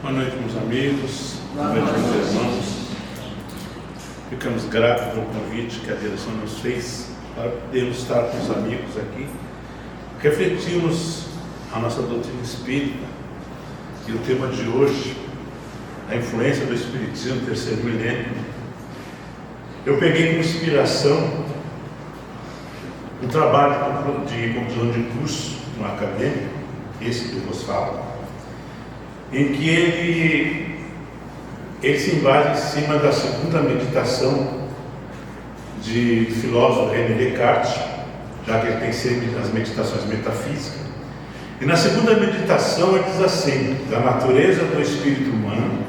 Boa noite, meus amigos. Boa noite, meus irmãos. Ficamos gratos pelo convite que a direção nos fez para podermos estar com os amigos aqui. Refletimos a nossa doutrina espírita e o tema de hoje, a influência do Espiritismo no terceiro milênio. Eu peguei como inspiração um trabalho de conclusão de curso no acadêmico, esse que eu vos falo, em que ele se embasa em cima da segunda meditação de filósofo René Descartes, já que ele tem sempre as meditações metafísicas. E na segunda meditação ele diz assim, da natureza do espírito humano,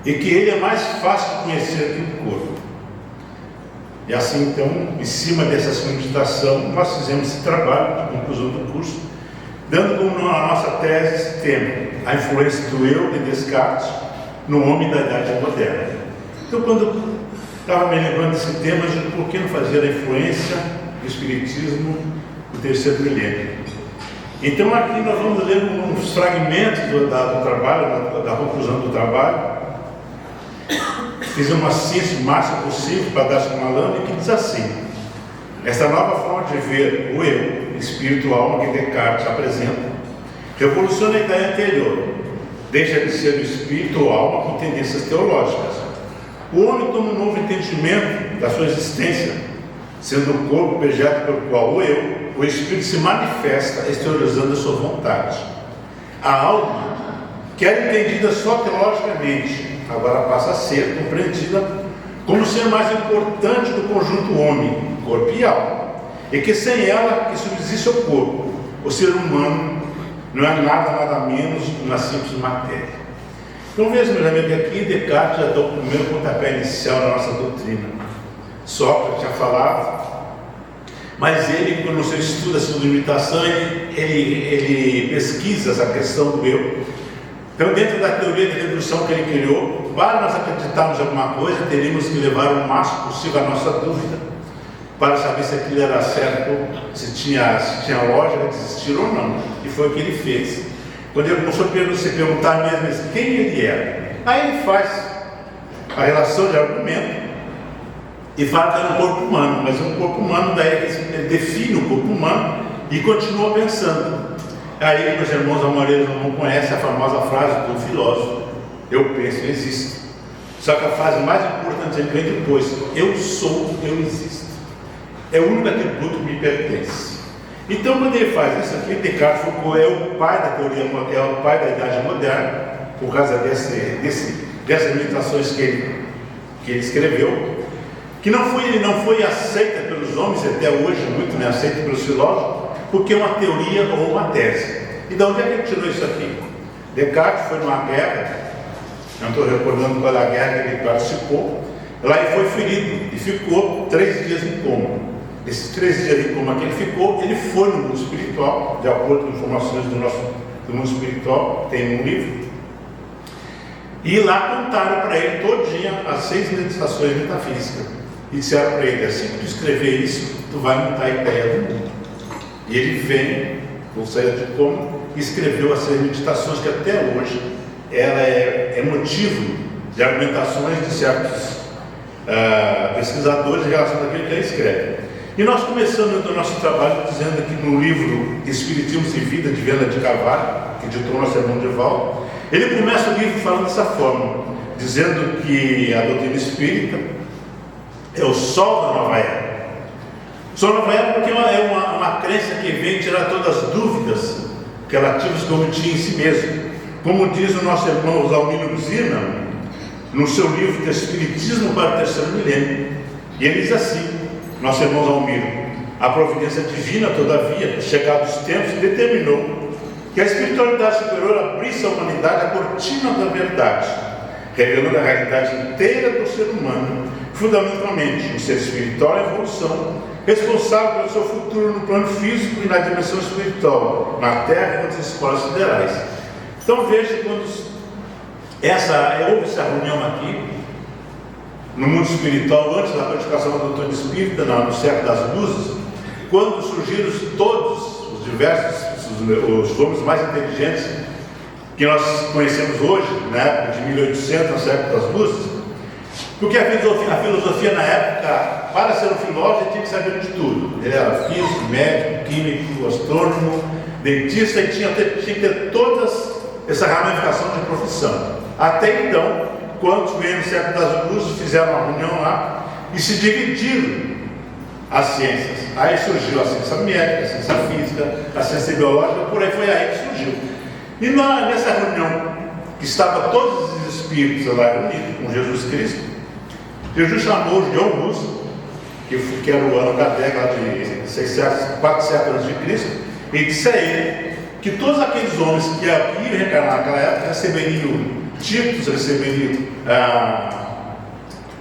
e que ele é mais fácil de conhecer que o corpo. E assim, então, em cima dessa meditação, nós fizemos esse trabalho de conclusão do curso, dando como a nossa tese esse tema, a influência do eu de Descartes no homem da Idade Moderna. Então, quando estava me lembrando desse tema, eu disse, por que não fazer a influência do Espiritismo no terceiro milênio? Então, aqui nós vamos ler uns fragmentos do trabalho, da conclusão do trabalho. Fiz uma síntese o máximo possível para dar uma lâmina que diz assim: essa nova forma de ver o eu, espírito, alma que Descartes apresenta, revoluciona a ideia anterior, deixa de ser o espírito ou alma com tendências teológicas. O homem toma um novo entendimento da sua existência, sendo o corpo objeto pelo qual o espírito se manifesta, exteriorizando a sua vontade. A alma, que era entendida só teologicamente, agora passa a ser compreendida como o ser mais importante do conjunto homem, corpo e alma, e que sem ela que subsiste o corpo, o ser humano não é nada menos que uma simples matéria. Então veja, meus amigos, aqui Descartes já dá o primeiro pontapé inicial da nossa doutrina. Sócrates tinha falado, mas ele, quando você estuda a segunda imitação, ele pesquisa essa questão do eu. Então, dentro da teoria de redução que ele criou, para nós acreditarmos em alguma coisa, teríamos que levar o máximo possível a nossa dúvida, para saber se aquilo era certo, se tinha lógica de existir ou não. E foi o que ele fez. Quando ele começou a se perguntar mesmo quem ele era, aí ele faz a relação de argumento e fala que era um corpo humano, mas um corpo humano, daí ele define o corpo humano e continua pensando. Aí, meus irmãos, a maioria não conhece a famosa frase do filósofo: eu penso, eu existo. Só que a frase mais importante vem depois: eu sou, eu existo. É o único atributo que me pertence. Então, quando ele faz isso aqui, Descartes Foucault é o pai da teoria moderna, é o pai da Idade Moderna, por causa dessas meditações que ele escreveu, que não foi aceita pelos homens até hoje, muito aceita pelos filósofos, porque é uma teoria ou uma tese. E de onde é que ele tirou isso aqui? Descartes foi numa guerra, não estou recordando qual é a guerra que ele participou, lá ele foi ferido e ficou 3 dias em coma. Esses 3 dias em coma que ele ficou, ele foi no mundo espiritual, de acordo com informações do mundo espiritual, tem um livro, e lá contaram para ele todinha as 6 meditações metafísicas, e disseram para ele: assim que tu escrever isso, tu vai montar a ideia do mundo. E ele vem, ou sair de coma, e escreveu as 6 meditações que até hoje ela é motivo de argumentações de certos pesquisadores em relação àquilo que ele escreve. E nós começamos o nosso trabalho dizendo que no livro Espiritismo e Vida, de Viana de Carvalho, que editou nosso irmão Divaldo, ele começa o livro falando dessa forma, dizendo que a doutrina espírita é o sol da nova era. Só não vai porque é uma crença que vem tirar todas as dúvidas relativas que o homem tinha em si mesmo. Como diz o nosso irmão Zalmino Zina, no seu livro de Espiritismo para o terceiro milênio, e ele diz assim, nosso irmão Zalmino: a providência divina, todavia, chegados os tempos, determinou que a espiritualidade superior abrisse à humanidade a cortina da verdade, revelando a realidade inteira do ser humano, fundamentalmente o ser espiritual e a evolução, responsável pelo seu futuro no plano físico e na dimensão espiritual, na Terra e nas escolas siderais. Então veja, quando houve essa reunião aqui, no mundo espiritual, antes da codificação da doutrina espírita, no século das luzes, quando surgiram todos os diversos, os homens mais inteligentes que nós conhecemos hoje, na época de 1800, na época das luzes, porque a filosofia na época, para ser um filósofo, ele tinha que saber de tudo. Ele era físico, médico, químico, astrônomo, dentista, e tinha que ter toda essa ramificação de profissão. Até então, quando veio no século das luzes, fizeram uma reunião lá e se dividiram as ciências. Aí surgiu a ciência médica, a ciência física, a ciência biológica, por aí foi aí que surgiu. E nessa reunião, que estava todos os espíritos lá reunidos com Jesus Cristo, Jesus chamou John Hus, que era o ano da década de 4 séculos antes de Cristo, e disse a ele que todos aqueles homens que iam reencarnar naquela época receberiam títulos, receberiam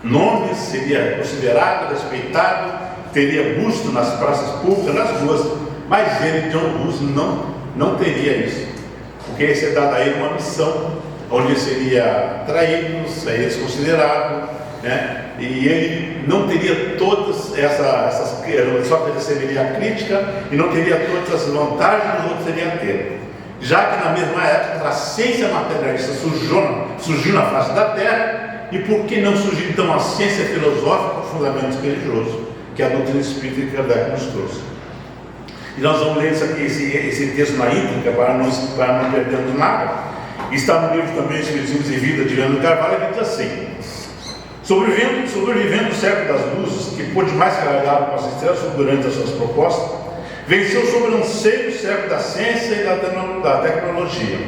nomes, seria considerado, respeitado, teria busto nas praças públicas, nas ruas, mas ele, John Hus, não teria isso, porque ia ser dada a ele uma missão, onde ele seria traído, seria desconsiderado, né? E ele não teria todas essas só receberia a crítica e não teria todas as vantagens que os outros teriam a ter. Já que na mesma época a ciência materialista surgiu na face da Terra, e por que não surgiu então a ciência filosófica com fundamentos religiosos, que é a doutrina espírita que Kardec nos trouxe? E nós vamos ler esse texto na íntegra para não perdermos nada. Está no livro também Espiritismo e Vida de Leandro Carvalho, que diz assim: sobrevivendo o século das luzes, que pôde mais carregar com as estrelas fulgurantes das suas propostas, venceu sobre o anseio do século da ciência e da tecnologia,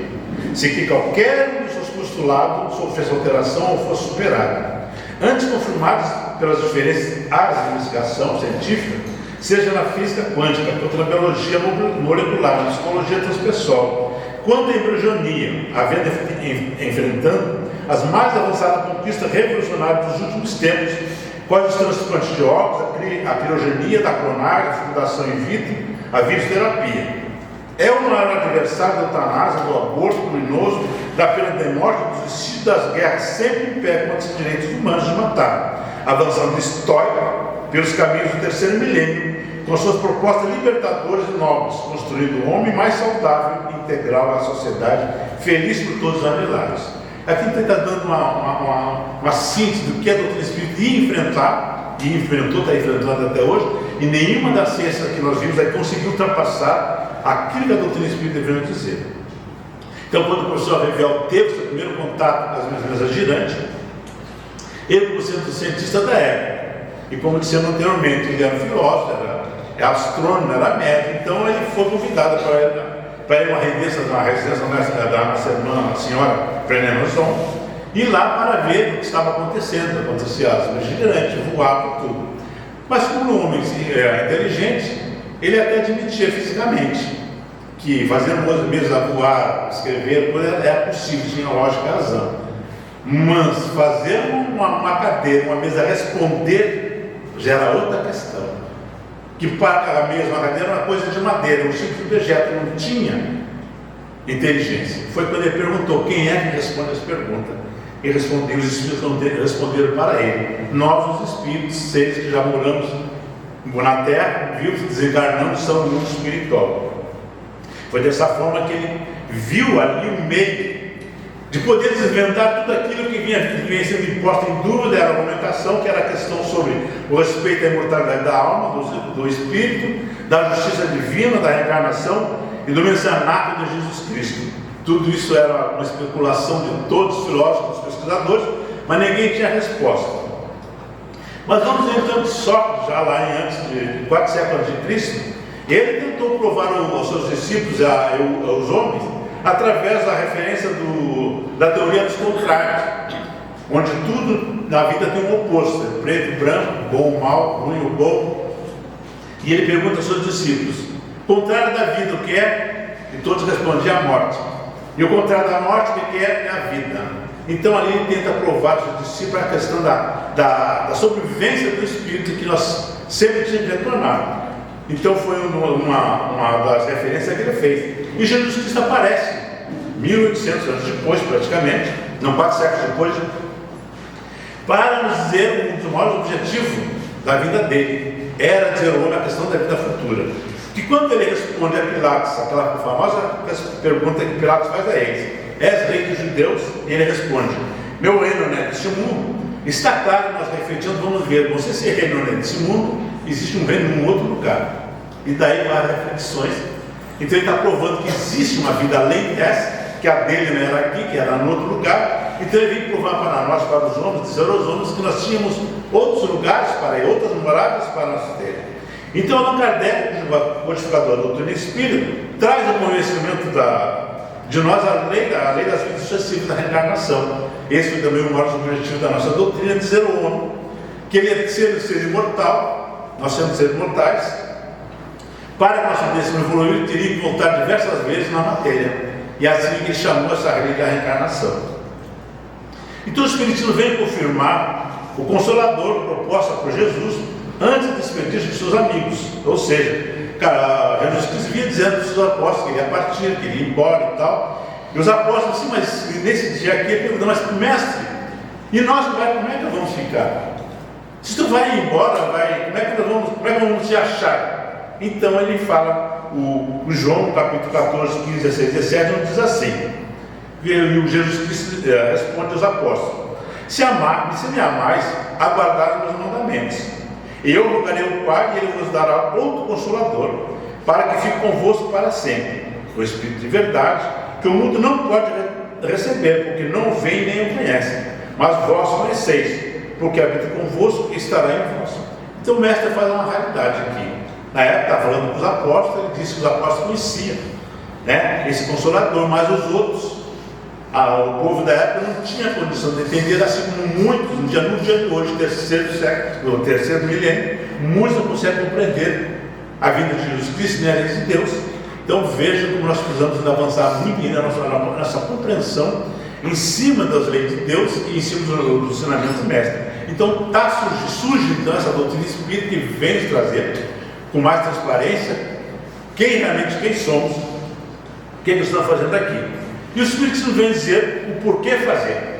sem que qualquer um dos seus postulados sofresse alteração ou fosse superado. Antes confirmados pelas diferentes áreas de investigação científica, seja na física quântica, quanto na biologia molecular, na psicologia transpessoal, quanto à embrionia, enfrentando as mais avançadas conquistas revolucionárias dos últimos tempos, quais os transplantes de órgãos, a criogenia da clonagem, a fecundação in vitro, a viroterapia. É o maior adversário da eutanásia, do aborto criminoso, da pena de morte, dos vestidos das guerras, sempre em pé contra os direitos humanos de matar, avançando histórica pelos caminhos do terceiro milênio, com suas propostas libertadoras e nobres, construindo o homem mais saudável e integral à sociedade, feliz por todos os anelares. Aqui ele está dando uma síntese do que a doutrina espírita ia enfrentar, e enfrentou, está enfrentando até hoje, e nenhuma das ciências que nós vimos aí conseguiu ultrapassar aquilo que a doutrina espírita veio dizer. Então, quando o professor Revel teve seu primeiro contato com as mesas girantes, ele, como sendo cientista da época, e como dissemos anteriormente, ele era um filósofo, era astrônomo, era médico, então ele foi convidado para ir a uma residência da irmã, a senhora Prenemozon, e lá para ver o que estava acontecendo. Acontecia as luzes gigantes, voava tudo. Mas como um homem inteligente, ele até admitia fisicamente que fazer mesas a voar, escrever, era possível, tinha lógica e razão. Mas fazer uma cadeira, uma mesa responder, já era outra questão. Que para a mesma cadeira era uma coisa de madeira, um simples objeto, não tinha inteligência. Foi quando ele perguntou: quem é que responde essa pergunta? Ele respondeu, os espíritos responderam para ele: nós, os espíritos, seres que já moramos na Terra, vivos, desencarnamos, são do mundo espiritual. Foi dessa forma que ele viu ali o meio de poder desvendar tudo aquilo que vinha sendo imposto em dúvida, era a argumentação, que era a questão sobre o respeito à imortalidade da alma, do espírito, da justiça divina, da reencarnação e do messianato de Jesus Cristo. Tudo isso era uma especulação de todos os filósofos, pesquisadores, mas ninguém tinha resposta. Mas vamos ver então que Sócrates, já lá em antes de 4 séculos de Cristo, ele tentou provar aos seus discípulos, aos homens, através da referência da teoria dos contrários, onde tudo na vida tem um oposto, preto, branco, bom, mal, ruim ou bom. E ele pergunta aos seus discípulos: contrário da vida, o que é? E todos respondiam: a morte. E o contrário da morte, o que é? É a vida. Então ali ele tenta provar aos seus discípulos a questão da sobrevivência do espírito, que nós sempre tínhamos que retornar. Então foi uma das referências que ele fez. E Jesus Cristo aparece 1800 anos depois, praticamente, não 4 séculos depois, para nos dizer um dos maiores objetivos da vida dele era dizer ao homem a questão da vida futura. Que quando ele responde a Pilatos, aquela famosa pergunta que Pilatos faz a eles: és rei dos judeus? E ele responde: meu reino não é deste mundo. Está claro, nós refletindo, vamos ver, você ser reino não é deste mundo, existe um reino em um outro lugar. E daí vai as reflexões. Então ele está provando que existe uma vida além dessa, que a dele não era aqui, que era em outro lugar. Então ele vem provar para nós, para os homens, dizer aos homens que nós tínhamos outros lugares para ir, outras moradas para nós ter. Então Allan Kardec, o codificador da doutrina espírita, traz o conhecimento de nós a lei das vidas sucessivas da reencarnação. Esse foi também o maior objetivo da nossa doutrina, dizer ao homem que ele é ser imortal, nós somos seres mortais, para que nós pudéssemos evoluir, teria que voltar diversas vezes na matéria. E assim ele chamou essa lei da reencarnação. Então o Espiritismo vem confirmar o Consolador proposto por Jesus antes do despedir-se de seus amigos. Ou seja, Jesus Cristo vinha dizendo para os seus apóstolos que ele ia partir, que ele ia embora e tal. E os apóstolos, sim, mas nesse dia aqui, ele perguntou: mas mestre, e nós, como é que nós vamos ficar? Se tu vai embora, como é que vamos te achar? Então ele fala, o João, capítulo 14, 15, 16, 17, nos diz assim, e o Jesus Cristo responde aos apóstolos: se me amais, aguardai meus mandamentos. E eu rogarei ao Pai, e ele vos dará outro Consolador, para que fique convosco para sempre, o Espírito de verdade, que o mundo não pode receber, porque não o vem nem o conhece, mas vós conheceis, porque habita convosco e estará em vós. Então o mestre faz uma realidade aqui. Na época, estava falando com os apóstolos, ele disse que os apóstolos conheciam, né, esse Consolador, mas os outros, o povo da época não tinha condição de entender, assim como muitos, no dia de hoje, terceiro milênio, muitos não conseguem compreender a vida de Jesus Cristo, nem a lei de Deus. Então veja como nós precisamos avançar muito na nossa compreensão em cima das leis de Deus e em cima do ensinamento do mestre. Então surge então essa doutrina espírita que vem nos trazer com mais transparência quem somos, o que nós estamos fazendo aqui. E o Espiritismo vem dizer o porquê fazer.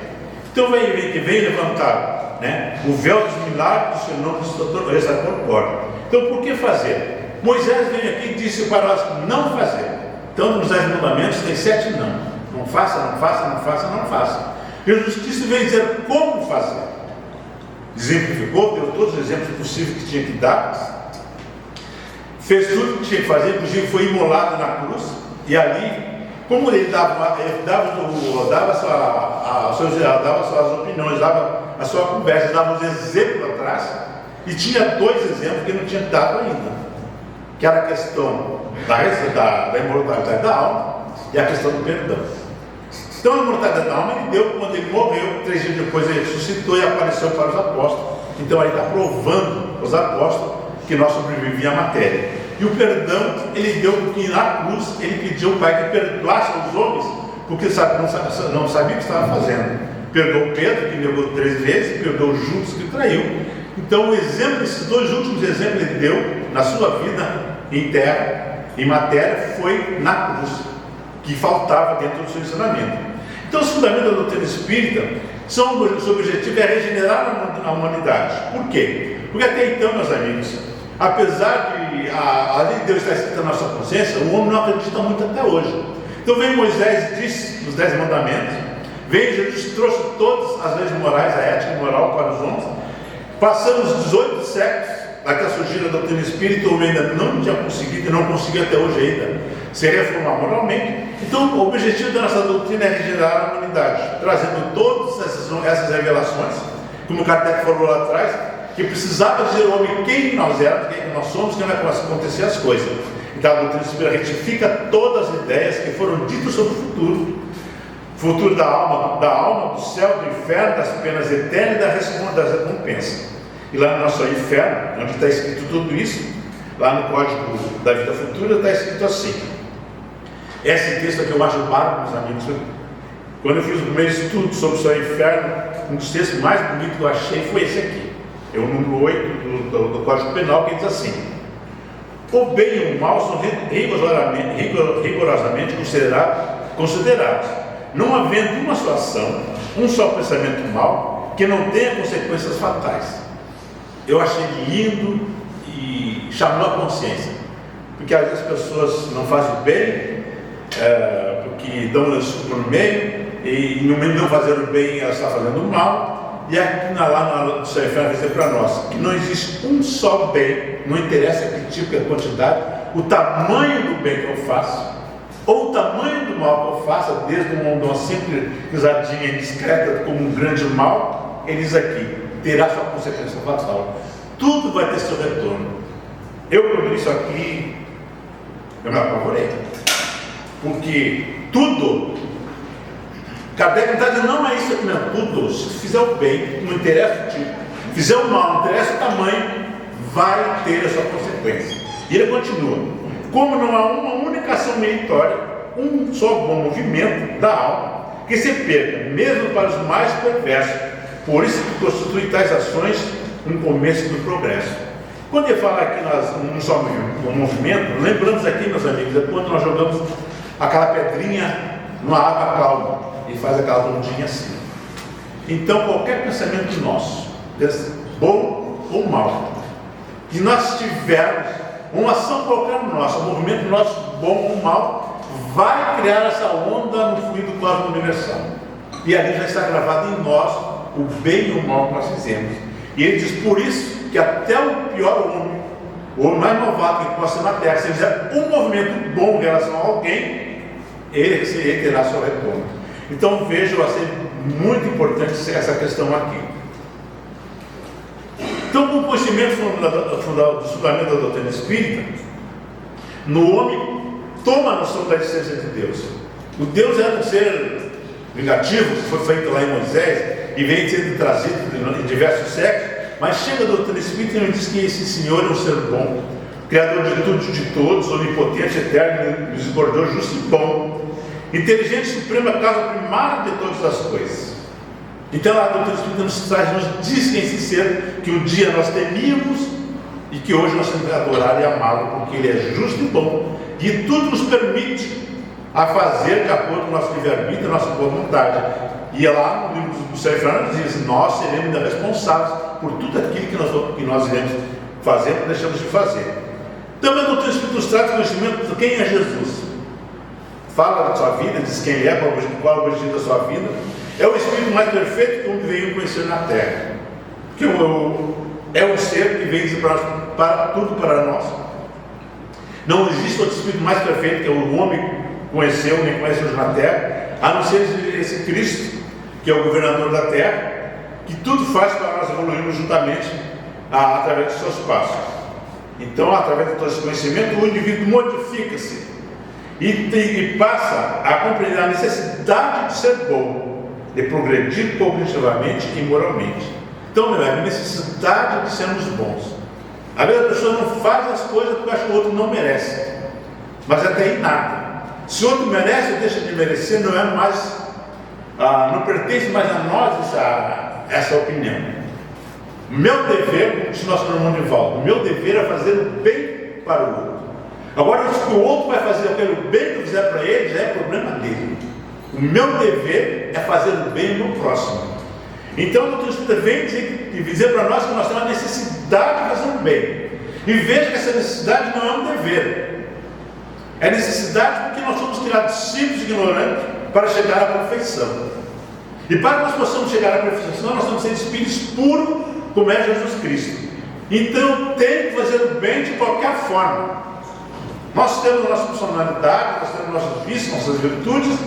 Então vem levantar, né, o véu dos milagres do Senhor dessa corpórea. Então por que fazer? Moisés vem aqui e disse para nós não fazer. Então nos 10 mandamentos tem 7 não. Não faça, não faça, não faça, não faça. Jesus Cristo vem dizer como fazer. Exemplificou, deu todos os exemplos possíveis que tinha que dar. Fez tudo o que tinha que fazer, inclusive foi imolado na cruz. E ali, como ele dava suas opiniões, dava a sua conversa, dava os exemplos atrás, e tinha 2 exemplos que ele não tinha dado ainda, que era a questão da imortalidade da alma e a questão do perdão. Então a imortalidade da alma ele deu quando ele morreu, 3 dias depois ele ressuscitou e apareceu para os apóstolos. Então ele está provando aos apóstolos que nós sobrevivemos à matéria. E o perdão ele deu porque na cruz ele pediu ao Pai que perdoasse os homens, porque não sabia o que estava fazendo. Perdoou Pedro, que negou 3 vezes, perdoou Judas, que traiu. Então o exemplo, esses 2 últimos exemplos ele deu na sua vida em terra, em matéria, foi na cruz, que faltava dentro do seu ensinamento. Então os fundamentos da doutrina espírita seu objetivo é regenerar a humanidade. Por quê? Porque até então, meus amigos, apesar de a lei de Deus estar escrita na nossa consciência, o homem não acredita muito até hoje. Então vem Moisés e disse nos 10 mandamentos, veio Jesus, trouxe todas as leis morais, a ética e moral para os homens. Passamos 18 séculos até surgir a doutrina espírita, o homem ainda não tinha conseguido e não conseguiu até hoje ainda se reformar moralmente. Então o objetivo da nossa doutrina é regenerar a humanidade, trazendo todas essas revelações, como o Kardec falou lá atrás, que precisava dizer ao homem quem nós éramos, quem nós somos, que não vai acontecer as coisas. Então a doutrina espírita retifica todas as ideias que foram ditas sobre o futuro da alma, do céu, do inferno, das penas eternas e das recompensas. E lá no nosso inferno, onde está escrito tudo isso, lá no Código da Vida Futura, está escrito assim. Esse texto aqui eu acho bárbaro, meus amigos. Quando eu fiz o primeiro estudo sobre o céu e o inferno, um dos textos mais bonitos que eu achei foi esse aqui. É o número 8 do Código Penal, que diz assim: o bem e o mal são rigorosamente considerados, não havendo uma só ação, um só pensamento mau, que não tenha consequências fatais. Eu achei lindo e chamou a consciência, porque às vezes as pessoas não fazem bem, porque que dão no meio, e no meio de não fazer o bem, ela está fazendo o mal. E aqui lá no céu e inferno vai dizer para nós que não existe um só bem, não interessa que tipo, que quantidade, o tamanho do bem que eu faço, ou o tamanho do mal que eu faça, desde uma simples risadinha indiscreta como um grande mal. Ele diz aqui, terá sua consequência fatal. Tudo vai ter seu retorno. Eu, quando li isso aqui, eu me apavorei, porque tudo, Kardec está dizendo, não é isso aqui, não, tudo, se fizer o bem, não interessa o tipo, fizer o mal, não interessa o tamanho, vai ter a sua consequência. E ele continua, como não há uma única ação meritória, um só bom movimento da alma, que se perca, mesmo para os mais perversos, por isso que constitui tais ações um começo do progresso. Quando ele fala aqui num só movimento, lembramos aqui, meus amigos, é quando nós jogamos aquela pedrinha numa água calma e faz aquela ondinha assim. Então, qualquer pensamento nosso, bom ou mal, que nós tivermos, uma ação qualquer nossa, um movimento nosso, bom ou mal, vai criar essa onda no fluido cósmico universal. E ali já está gravado em nós o bem e o mal que nós fizemos. E ele diz, por isso, que até o pior homem, o homem mais malvado que possa ser na terra, se ele fizer um movimento bom em relação a alguém, ele terá seu retorno. Então vejo, vai ser muito importante essa questão aqui. Então, com o conhecimento do fundamento da doutrina espírita, no homem toma a noção da existência de Deus. O Deus é um ser vingativo, que foi feito lá em Moisés e vem sendo trazido em diversos séculos. Mas chega a doutrina espírita e nos diz que esse Senhor é um ser bom, Criador de tudo e de todos, onipotente, eterno, misericordioso, justo e bom, inteligente, suprema, causa primária de todas as coisas. Então a doutrina espírita nos diz que esse ser que um dia nós temíamos e que hoje nós temos que adorar e amá-lo, porque ele é justo e bom, e tudo nos permite a fazer de acordo com o nosso livre-arbítrio, a nossa boa vontade. E lá no livro do Céu e Inferno diz, nós seremos responsáveis por tudo aquilo que nós iremos fazer ou deixamos de fazer. Também a doutrina espírita nos traz conhecimento de quem é Jesus. Fala da sua vida, diz quem ele é, qual é o objetivo da sua vida. É o Espírito mais perfeito que o homem veio conhecer na Terra. Que é um ser que veio dizer para tudo para nós. Não existe outro Espírito mais perfeito que o homem conheceu, nem conheceu na Terra, a não ser esse Cristo, que é o governador da Terra, que tudo faz para nós evoluirmos juntamente através dos seus passos. Então, através do todo conhecimento, o indivíduo modifica-se e passa a compreender a necessidade de ser bom, de progredir cognitivamente e moralmente. Então, meu amigo, a necessidade de sermos bons. Às vezes a pessoa não faz as coisas porque acha que o outro não merece, mas até em nada. Se o outro merece ou deixa de merecer, não é mais, não pertence mais a nós essa opinião. Meu dever, se nós falamos de volta, o meu dever é fazer o bem para o outro. Agora, se o outro vai fazer aquele bem que eu fizer para ele, já é problema dele. O meu dever é fazer o bem no próximo. Então, o doutor Espírita vem dizer para nós que nós temos a necessidade de fazer o bem. E veja que essa necessidade não é um dever. É necessidade porque nós somos criados simples e ignorantes para chegar à perfeição. E para que nós possamos chegar à perfeição, nós temos que ser espíritos puros, como é Jesus Cristo. Então, tem que fazer o bem de qualquer forma. Nós temos a nossa personalidade, nós temos nossos vícios, nossas virtudes.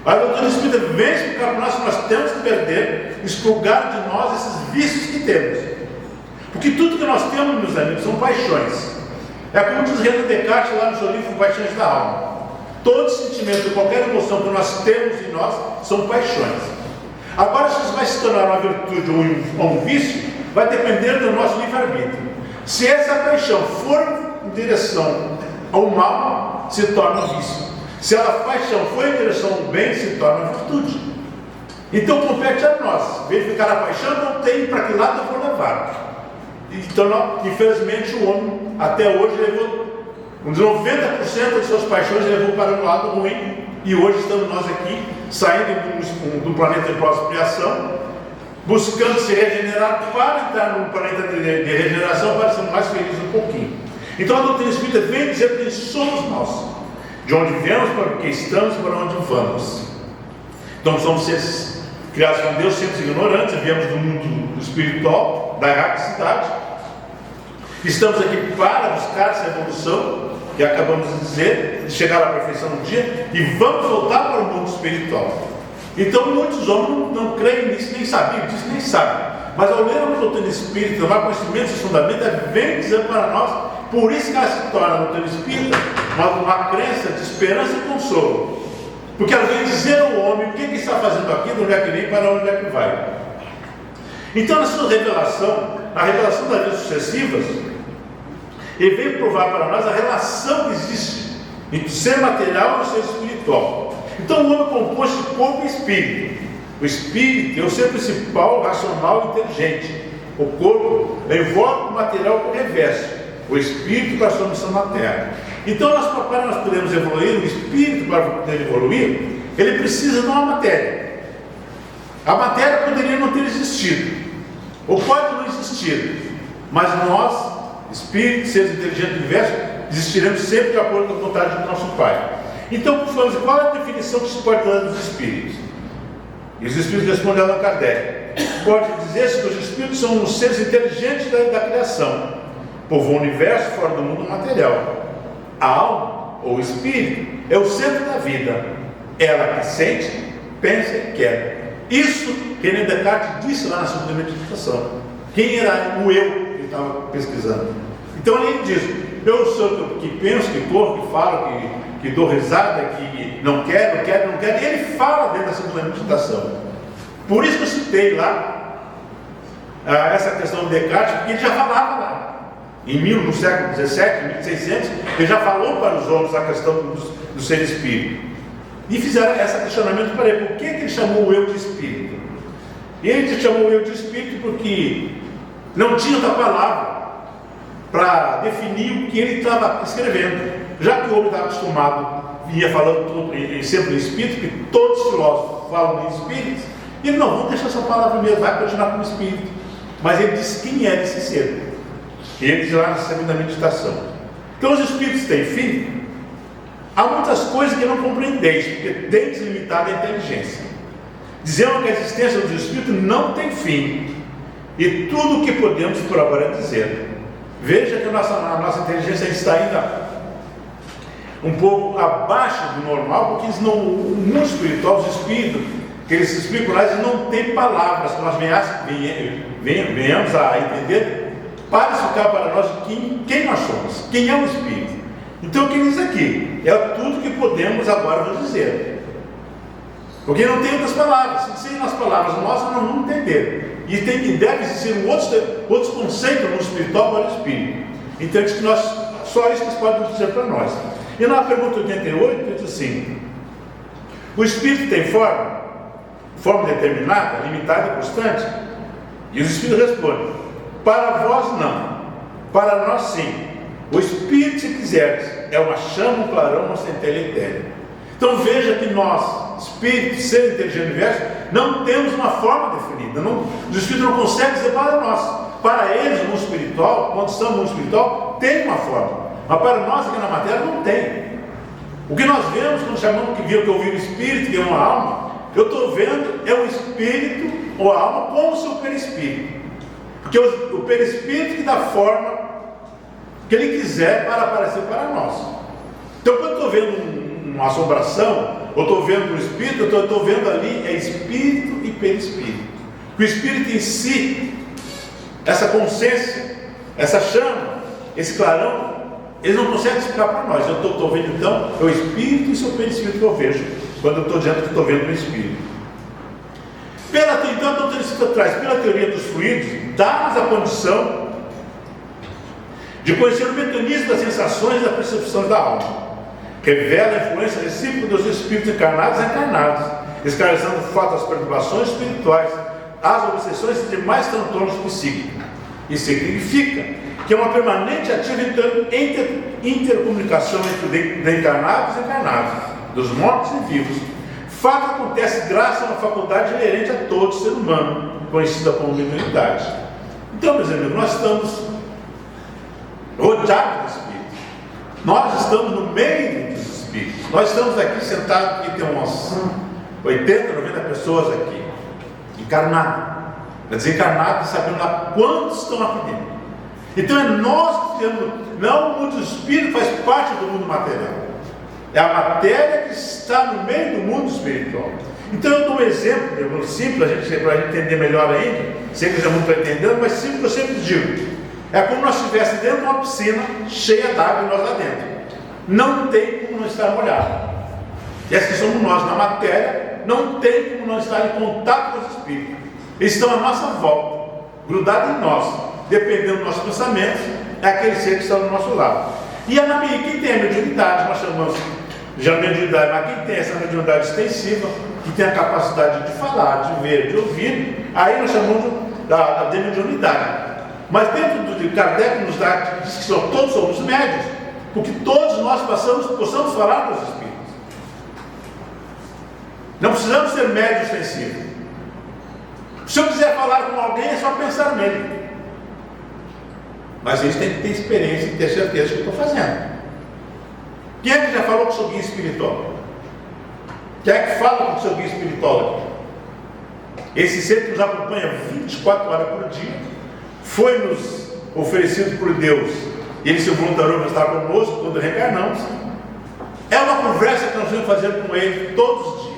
A doutrina espírita vem explicar para nós que nós temos que perder, expurgar de nós esses vícios que temos. Porque tudo que nós temos, meus amigos, são paixões. É como diz Renan Descartes lá no seu livro Paixões da Alma. Todo sentimento, qualquer emoção que nós temos em nós, são paixões. Agora, se isso vai se tornar uma virtude ou um vício, vai depender do nosso livre-arbítrio. Se essa paixão for em direção ao mal, se torna um vício. Se a paixão for em direção ao bem, se torna virtude. Então compete a nós verificar a paixão, não tem para que lado eu vou levar. Então, infelizmente, o homem até hoje levou uns 90% das suas paixões, levou para um lado ruim. E hoje estamos nós aqui, saindo do planeta de pós-criação, buscando se regenerar para entrar no planeta de regeneração, para sermos mais felizes um pouquinho. Então a doutrina espírita vem dizer que somos nós. de onde viemos, para o que estamos e para onde vamos. Então somos seres criados por Deus, sempre ignorantes, viemos do mundo espiritual, da erraticidade. Estamos aqui para buscar essa evolução, que acabamos de dizer, de chegar à perfeição um dia, e vamos voltar para o mundo espiritual. Então muitos homens não creem nisso, nem sabiam disso, nem sabem. Mas ao ler a doutrina espírita, tomar conhecimento dos fundamentos, vem dizer para nós, por isso que ela se torna a doutrina espírita uma crença de esperança e consolo. Porque ela vem dizer ao homem o que ele está fazendo aqui, de onde é que vem, para onde é que vai. Então, na sua revelação, a revelação das vidas sucessivas, ele veio provar para nós a relação que existe entre o ser material e o ser espiritual. Então, o homem composto de corpo e espírito. O espírito é o ser principal, racional e inteligente. O corpo envolve o material que o reveste. O espírito com a sua missão na terra. Então, para nós podermos evoluir, o espírito, para poder evoluir, ele precisa de uma matéria. A matéria poderia não ter existido, ou pode não existir, mas nós, espíritos, seres inteligentes do universo, existiremos sempre de acordo com a vontade do nosso Pai. Então, qual é a definição que se pode dar dos espíritos? E os espíritos respondem a Allan Kardec. Pode dizer-se que os espíritos são os seres inteligentes da criação, povoam o universo fora do mundo material. A alma, ou o espírito, é o centro da vida. Ela que sente, pensa e quer. Isso René Descartes disse lá na segunda meditação. Quem era o eu que ele estava pesquisando? Então ele diz: eu sou que penso, que corro, que falo, que dou risada, que não quero. E ele fala dentro da segunda meditação. Por isso que eu citei lá essa questão de Descartes, porque ele já falava lá. No século XVII, 1600, ele já falou para os homens a questão do ser espírito. E fizeram esse questionamento para ele: por que ele chamou o eu de espírito? E ele chamou o eu de espírito porque não tinha outra palavra para definir o que ele estava escrevendo. Já que o homem estava acostumado, vinha falando sempre em espírito, que todos os filósofos falam em espíritos, ele não, vamos deixar essa palavra mesmo, vai continuar como espírito. Mas ele disse quem era esse ser. E ele diz lá na segunda meditação. Então os espíritos têm fim? Há muitas coisas que não compreendeis, porque tem limitada a inteligência. Dizemos que a existência dos espíritos não tem fim, e tudo o que podemos por agora dizer. Veja que a nossa inteligência está ainda um pouco abaixo do normal, porque o mundo espiritual, os espíritos, que eles explicam lá, eles não têm palavras que nós venhamos a entender, para explicar para nós quem nós somos, quem é o espírito. Então o que diz aqui é tudo que podemos agora nos dizer, porque não tem outras palavras. Sem as palavras nossas nós não vamos entender, e deve existir outros conceitos no espiritual para o espírito. Então diz que só isso que pode dizer para nós. E na pergunta 88 diz assim: o espírito tem forma determinada, limitada e constante? E os espíritos respondem: para vós não, para nós sim. O espírito, se quiseres, é uma chama, um clarão, uma centelha eterna. Então veja que nós, espíritos, seres inteligentes do universo, não temos uma forma definida. Os espíritos não conseguem dizer para nós. Para eles, o mundo espiritual, quando estão no mundo espiritual, tem uma forma. Mas para nós aqui na matéria não tem. O que nós vemos quando chamamos que eu vi o espírito, que é uma alma, eu estou vendo é o espírito ou a alma como o seu perispírito. Porque o perispírito que dá forma que ele quiser para aparecer para nós. Então quando eu estou vendo uma assombração, ou estou vendo um espírito, eu estou vendo ali é espírito e perispírito. O espírito em si, essa consciência, essa chama, esse clarão, eles não conseguem explicar para nós. Eu estou vendo então, é o espírito e o seu perispírito que eu vejo, quando eu estou dizendo que estou vendo o espírito. Então a doutrina espírita traz, pela teoria dos fluidos, dá-nos a condição de conhecer o mecanismo das sensações e das percepções da alma. Revela a influência recíproca dos espíritos encarnados e encarnados, esclarecendo o fato das perturbações espirituais, as obsessões e demais transtornos psíquicos. Isso significa que é uma permanente ativa intercomunicação entre encarnados e encarnados, dos mortos e vivos. Fato que acontece graças a uma faculdade inerente a todo ser humano, conhecida como mediunidade. Então, meus amigos, nós estamos rodeados de espíritos. Nós estamos no meio dos espíritos. Nós estamos aqui sentados, aqui tem umas 80, 90 pessoas aqui, encarnadas. Desencarnados, sabendo lá quantos estão aqui dentro. Então é nós que temos, não o mundo do espírito faz parte do mundo material. É a matéria que está no meio do mundo espiritual. Então eu dou um exemplo simples, para a gente entender melhor ainda. Sei que já não estou entendendo, mas simples que eu sempre digo. É como nós estivéssemos dentro de uma piscina cheia d'água e nós lá dentro. Não tem como não estar molhado. E assim somos nós, na matéria, não tem como não estar em contato com os espíritos. Eles estão à nossa volta, grudados em nós, dependendo dos nossos pensamentos, é aquele ser que está do nosso lado. E quem tem a mediunidade, nós chamamos de mediunidade, mas quem tem essa mediunidade extensiva, que tem a capacidade de falar, de ver, de ouvir, aí nós chamamos de mediunidade. Mas dentro de Kardec nos diz que todos somos médios, porque todos nós possamos falar com os espíritos. Não precisamos ser médios extensivos. Se eu quiser falar com alguém, é só pensar nele. Mas eles têm que ter experiência e ter certeza do que eu estou fazendo. Quem é que já falou com o seu guia espiritual? Quem é que fala com o seu guia espiritual aqui? Esse ser que nos acompanha 24 horas por dia, foi nos oferecido por Deus, e ele se voluntariou para estar conosco quando reencarnamos. É uma conversa que nós vamos fazer com ele todos os dias.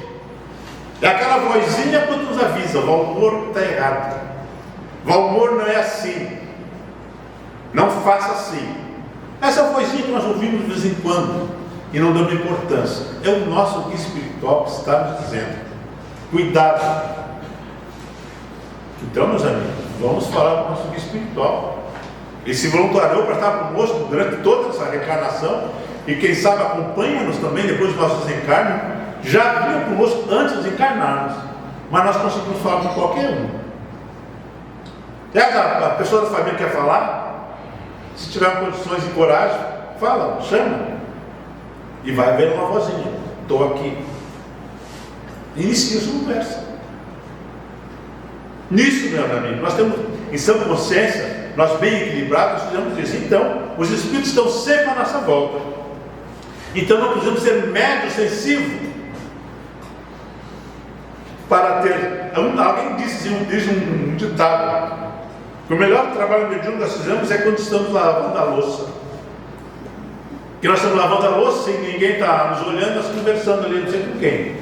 É aquela vozinha que nos avisa: Valmor está errado, Valmor não é assim, não faça assim. Essa vozinha que nós ouvimos de vez em quando e não damos importância, é o nosso guia espiritual que está nos dizendo: cuidado. Então, meus amigos, vamos falar com o nosso guia espiritual. Ele se voluntariou para estar conosco durante toda essa reencarnação, e quem sabe acompanha-nos também depois dos nossos encarnos. Já vinha conosco antes de encarnarmos, mas nós conseguimos falar com qualquer um. E a pessoa da família quer falar, se tiver condições e coragem, fala, chama, e vai ver uma vozinha: estou aqui. Inicia essa conversa. Nisso, meu amigo, nós temos em sã consciência, nós bem equilibrados, nós fizemos isso. Então, os espíritos estão sempre à nossa volta. Então, não precisamos ser médios sensíveis para ter. Alguém diz um ditado: que o melhor trabalho mediúnico que nós fizemos é quando estamos lavando a louça. Que nós estamos lavando a louça e ninguém está nos olhando, nós conversando ali, não sei com quem.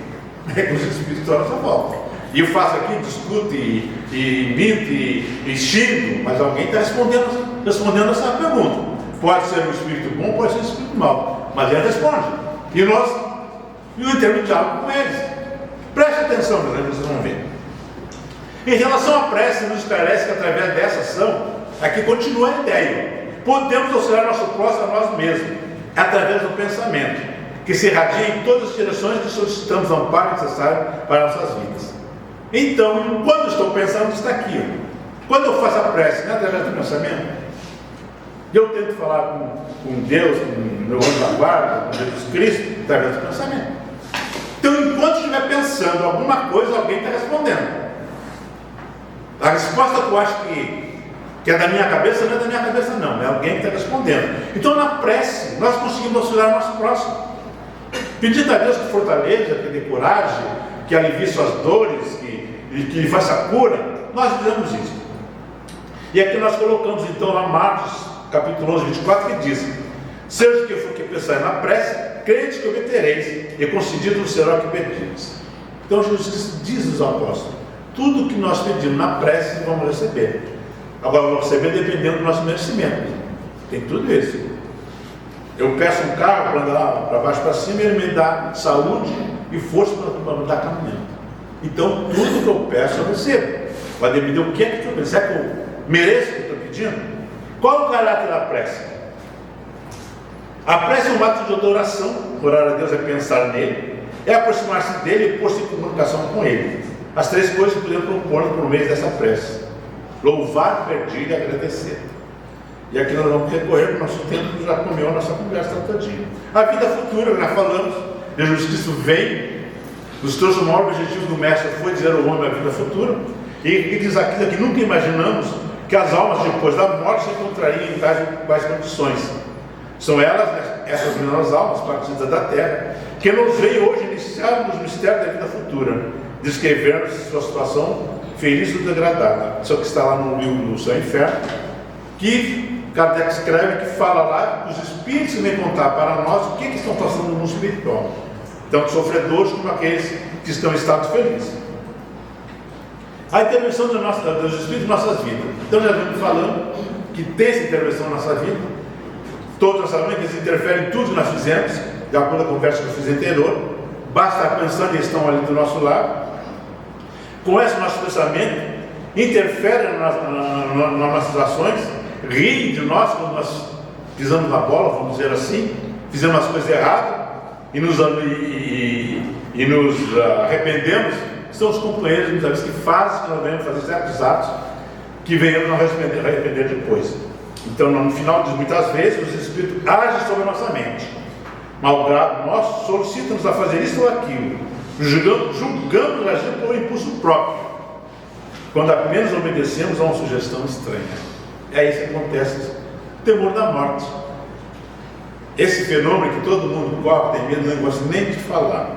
É com os espíritos estão à nossa volta. E eu faço aqui, discuto e minto e xingo, mas alguém está respondendo essa pergunta. Pode ser um espírito bom, pode ser um espírito mau, mas ele responde. E nós temos um diálogo com eles. Preste atenção, meus amigos, vocês vão ver. Em relação à prece, nos esclarece que através dessa ação, aqui continua a ideia: podemos auxiliar nosso próximo a nós mesmos, através do pensamento, que se irradia em todas as direções que solicitamos amparo necessário para nossas vidas. Então, quando estou pensando, está aqui. Quando eu faço a prece, né, através do pensamento, eu tento falar com Deus, com o meu anjo da guarda, com Jesus Cristo, através do pensamento. Então, enquanto estiver pensando alguma coisa, alguém está respondendo. A resposta que eu acho que é da minha cabeça, não é da minha cabeça, não. É alguém que está respondendo. Então, na prece, nós conseguimos auxiliar o nosso próximo. Pedindo a Deus que fortaleça, que dê coragem, que alivie suas dores, que lhe faça cura. Nós fizemos isso. E aqui nós colocamos então lá Marcos, capítulo 11, 24, que diz: seja o que for que pensar na prece, crede que obtereis, e concedido será o que pedires. Então Jesus Cristo diz aos apóstolos: tudo que nós pedimos na prece, vamos receber. Agora vamos receber dependendo do nosso merecimento. Tem tudo isso. Eu peço um carro para andar para baixo para cima, ele me dá saúde e força para me dar caminhando. Então, tudo que eu peço, eu recebo. Mas me dê o que é que eu peço? Será que eu mereço o que eu estou pedindo? Qual é o caráter da prece? A prece é um ato de adoração. Orar a Deus é pensar nele, é aproximar-se dele e pôr-se em comunicação com ele. As três coisas que podemos propor por meio dessa prece: louvar, pedir e agradecer. E aqui nós vamos recorrer para o nosso tempo, que já comeu a nossa conversa todinha. A vida futura, já falamos, Jesus Cristo veio, nos trouxe o maior objetivo do Mestre, foi dizer ao homem a vida futura, e diz aquilo que nunca imaginamos, que as almas depois da morte se encontrariam em quais condições. São elas, essas mesmas almas partidas da terra, que nos veio hoje iniciar nos mistérios da vida futura, descrever sua situação feliz ou degradada. Isso que está lá no livro do Céu e Inferno, que Kardec escreve, que fala lá dos espíritos que vêm contar para nós o que estão passando no mundo espiritual, tanto sofredores como aqueles que estão em estado feliz. A intervenção dos espíritos em nossas vidas. Então já vamos falando que tem essa intervenção na nossa vida. Todos nós sabemos que eles interferem em tudo que nós fizemos, de acordo com a conversa que eu fiz anterior. Basta estar pensando, eles estão ali do nosso lado, conhecem o nosso pensamento, interferem nas nossas ações, riem de nós quando nós pisamos na bola, vamos dizer assim, fizemos as coisas erradas e nos arrependemos. São os companheiros, muitas vezes, que fazem que nós venhamos fazer certos atos que venhamos nos arrepender depois. Então, no final de muitas vezes, os espíritos agem sobre a nossa mente. Malgrado nós, solicitam-nos a fazer isso ou aquilo, julgando agir por impulso próprio, quando apenas obedecemos a uma sugestão estranha. É isso que acontece, o temor da morte. Esse fenômeno que todo mundo corre, tem medo, não gosta nem de falar.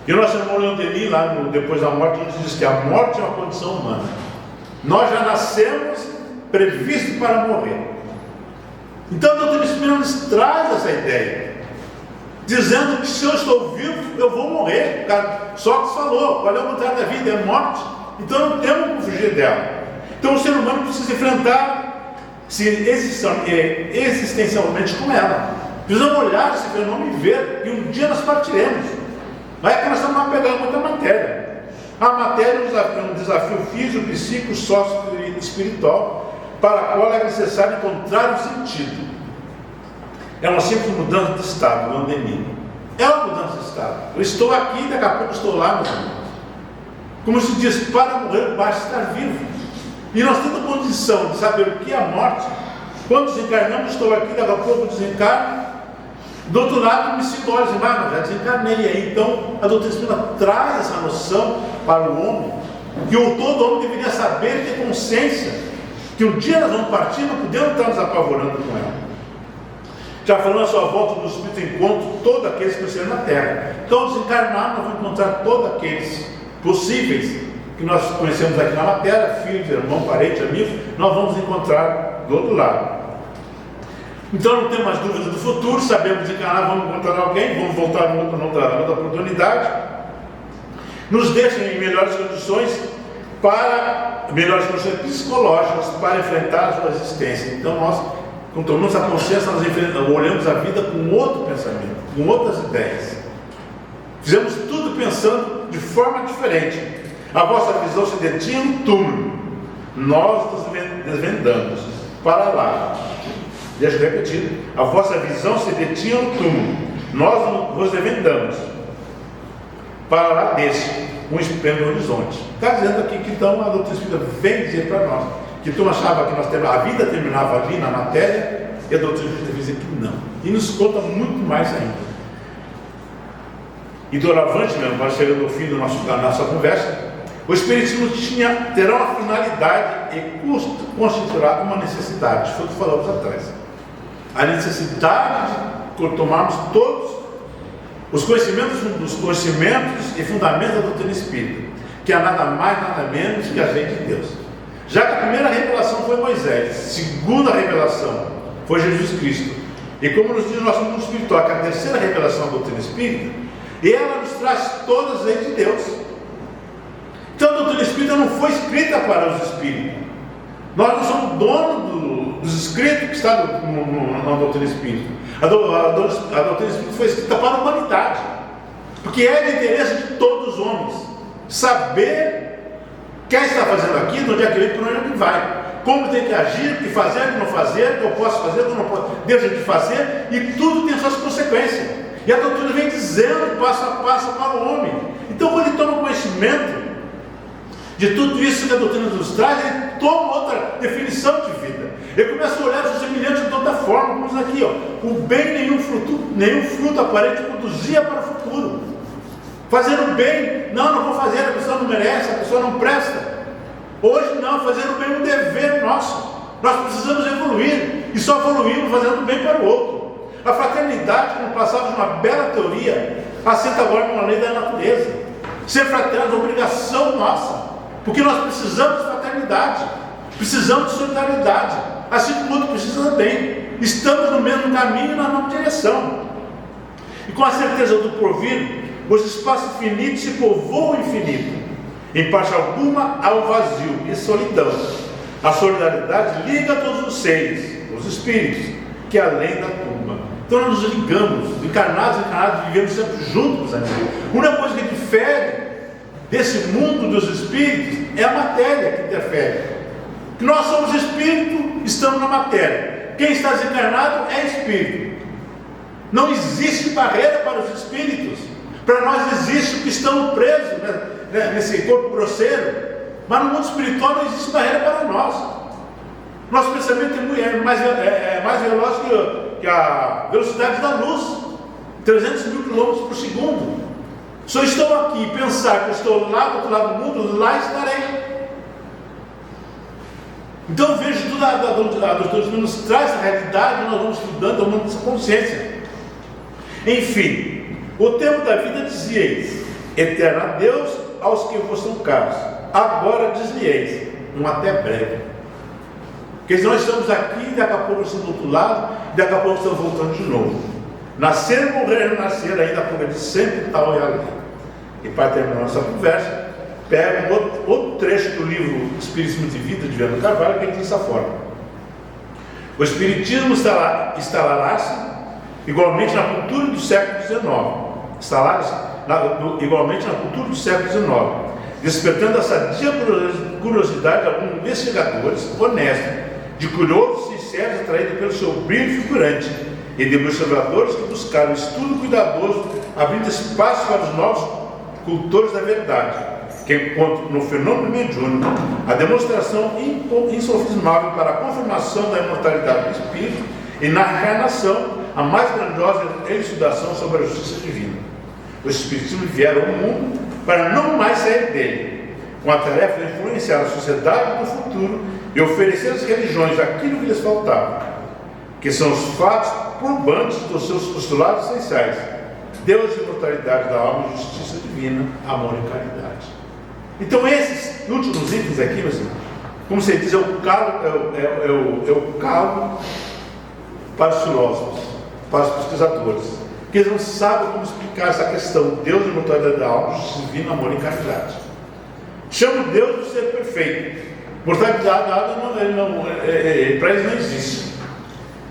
E nós chamamos Leon Denis, lá depois da morte, a gente diz que a morte é uma condição humana. Nós já nascemos previstos para morrer. Então, o doutor Espírito nos traz essa ideia, dizendo que se eu estou vivo, eu vou morrer. Sócrates falou, qual é o contrário da vida? É morte. Então, não temos como fugir dela. Então, o ser humano precisa enfrentar existencialmente com ela. Precisamos olhar esse fenômeno e ver, e um dia nós partiremos. Mas é que nós estamos pegando muita matéria. A matéria é um desafio físico, psíquico, sócio e espiritual, para a qual é necessário encontrar um sentido. É uma simples mudança de estado, não Denis. É uma mudança de estado. Eu estou aqui, daqui a pouco estou lá, meus irmãos. Como se diz, para morrer basta estar vivo. E nós temos condição de saber o que é a morte. Quando desencarnamos, estou aqui, daqui a pouco desencarno. Do outro lado, me sinto olhos e já desencarnei. Aí, então, a doutrina espírita traz essa noção para o homem, que todo homem deveria saber, ter consciência, que um dia nós vamos partir, não podemos estar nos apavorando com ela. Já falando a sua volta do Espírito, encontro todos aqueles que nasceram na Terra. Então, desencarnar, nós vamos encontrar todos aqueles possíveis que nós conhecemos aqui na matéria, filhos, irmão, parente, amigo, nós vamos encontrar do outro lado. Então, não temos mais dúvida do futuro, sabemos desencarnar, vamos encontrar alguém, vamos voltar em outra oportunidade. Nos deixam em melhores condições psicológicas para enfrentar a sua existência. Então nós, quando tomamos a consciência, nós olhamos a vida com outro pensamento, com outras ideias. Fizemos tudo pensando de forma diferente. A vossa visão se detinha no túmulo, nós nos desvendamos para lá. Deixa eu repetir. A vossa visão se detinha no túmulo, nós nos desvendamos para lá desse um esplêndido horizonte. Está dizendo aqui que então a doutrina espírita vem dizer para nós que tu achava que a vida terminava ali na matéria, e a doutrina espírita diz que não. E nos conta muito mais ainda. E doravante, mesmo, para chegar no fim da nossa conversa, o Espiritismo terá uma finalidade e constituirá uma necessidade. Foi o que falamos atrás. A necessidade de tomarmos todos os conhecimentos e fundamentos da doutrina espírita, que é nada mais, nada menos que a lei de Deus. Já que a primeira revelação foi Moisés, a segunda revelação foi Jesus Cristo, e como nos diz o nosso mundo espiritual, que a terceira revelação da doutrina espírita, ela nos traz todas as leis de Deus. Então a doutrina espírita não foi escrita para os espíritos. Nós não somos donos dos escritos que está na doutrina espírita. A doutrina espírita foi escrita para a humanidade, porque é de interesse de todos os homens saber quem está fazendo aquilo, onde é que vem, por onde é que vai, como tem que agir, o que fazer, o que não fazer, o que eu posso fazer, o que eu não posso, deixa de fazer, e tudo tem suas consequências. E a doutrina vem dizendo passo a passo para o homem. Então, quando ele toma conhecimento de tudo isso que a doutrina nos traz, ele toma outra definição de vida. Ele começa a olhar os semelhantes de outra forma, como diz aqui, ó, o bem nenhum fruto aparente produzia para o futuro. Fazer o bem, não vou fazer, a pessoa não merece, a pessoa não presta. Hoje não, fazer o bem é um dever nosso. Nós precisamos evoluir, e só evoluímos fazendo o bem para o outro. A fraternidade, como passava de uma bela teoria, assenta agora numa lei da natureza. Ser fraterno é uma obrigação nossa, porque nós precisamos de fraternidade, precisamos de solidariedade, assim como o outro precisa também. Estamos no mesmo caminho e na mesma direção. E com a certeza do porvir, os espaços infinitos se povoam o infinito. Em parte alguma há o vazio e solidão. A solidariedade liga todos os seres, os espíritos, que é além da tumba. Então nós nos ligamos, encarnados, vivemos sempre juntos, amigos. A única coisa que difere desse mundo dos espíritos é a matéria que interfere. Que nós somos espírito, estamos na matéria. Quem está desencarnado é espírito. Não existe barreira para os espíritos. Para nós existe o que estamos presos, né, nesse corpo grosseiro. Mas no mundo espiritual não existe barreira para nós. Nosso pensamento é mais veloz que a velocidade da luz, 300 mil quilômetros por segundo. Se eu estou aqui e pensar que eu estou lá do outro lado do mundo, lá estarei. Então eu vejo tudo a doutrina nos traz essa realidade, nós vamos estudando, tomando essa consciência. Enfim, o tempo da vida dizieis: eterno a Deus aos que vos são caros. Agora diz-lhe-eis, um até breve. Porque nós estamos aqui, daqui a pouco estamos do outro lado, daqui a pouco estamos voltando de novo. Nascer, morrer, renascer, ainda por de sempre, tal é a lei. E para terminar nossa conversa, pega outro trecho do livro Espiritismo de Vida, de Viana do Carvalho, que diz dessa forma: o Espiritismo instalará-se igualmente na cultura do século XIX, igualmente na cultura do século XIX, despertando a sadia curiosidade de alguns investigadores honestos, de curiosos e sinceros atraídos pelo seu brilho figurante, e de observadores que buscaram estudo cuidadoso, abrindo espaço para os novos cultores da verdade, que encontram no fenômeno mediúnico a demonstração insofismável para a confirmação da imortalidade do espírito, e na reencarnação a mais grandiosa elucidação sobre a justiça divina. Os espiritismos vieram ao mundo para não mais sair dele, com a tarefa de influenciar a sociedade do futuro e oferecer às religiões aquilo que lhes faltava, que são os fatos probantes dos seus postulados essenciais: Deus, imortalidade da alma, justiça divina, amor e caridade. Então esses últimos itens aqui, meus irmãos, como você diz, é o calo para os filósofos, para os pesquisadores, que eles não sabem como explicar essa questão: Deus, imortalidade da alma, justiça divina, amor e caridade. Chama Deus de ser perfeito. Mortalidade da alma para eles não existe.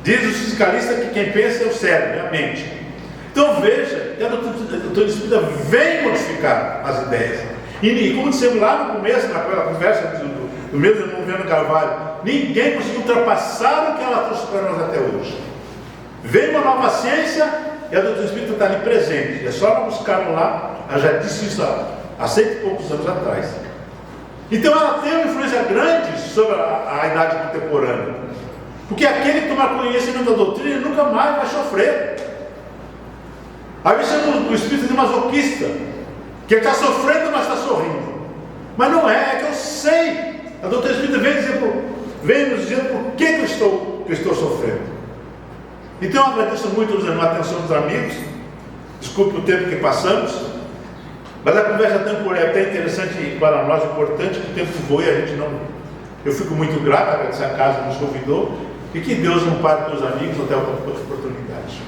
Diz os fiscalistas que quem pensa é o cérebro, é a mente. Então veja que a doutrina espírita vem modificar as ideias. E como dissemos lá no começo, naquela conversa do mesmo irmão Viana do Carvalho, ninguém conseguiu ultrapassar o que ela trouxe para nós até hoje. Vem uma nova ciência e a doutrina espírita está ali presente. É só nós buscarmos lá. Ela já disse isso há 100 e poucos anos atrás. Então ela tem uma influência grande sobre a idade contemporânea, porque aquele que tomar conhecimento da doutrina nunca mais vai sofrer. Às vezes chama o espírito de masoquista, que está sofrendo, mas está sorrindo. Mas não é que eu sei. A doutrina espírita vem nos dizendo por que eu estou sofrendo. Então eu agradeço muito a atenção dos amigos. Desculpe o tempo que passamos, mas a conversa é até interessante para nós, importante, que o tempo voa e a gente não. Eu fico muito grato a essa casa que nos convidou, e que Deus não pare com os amigos até outra oportunidade.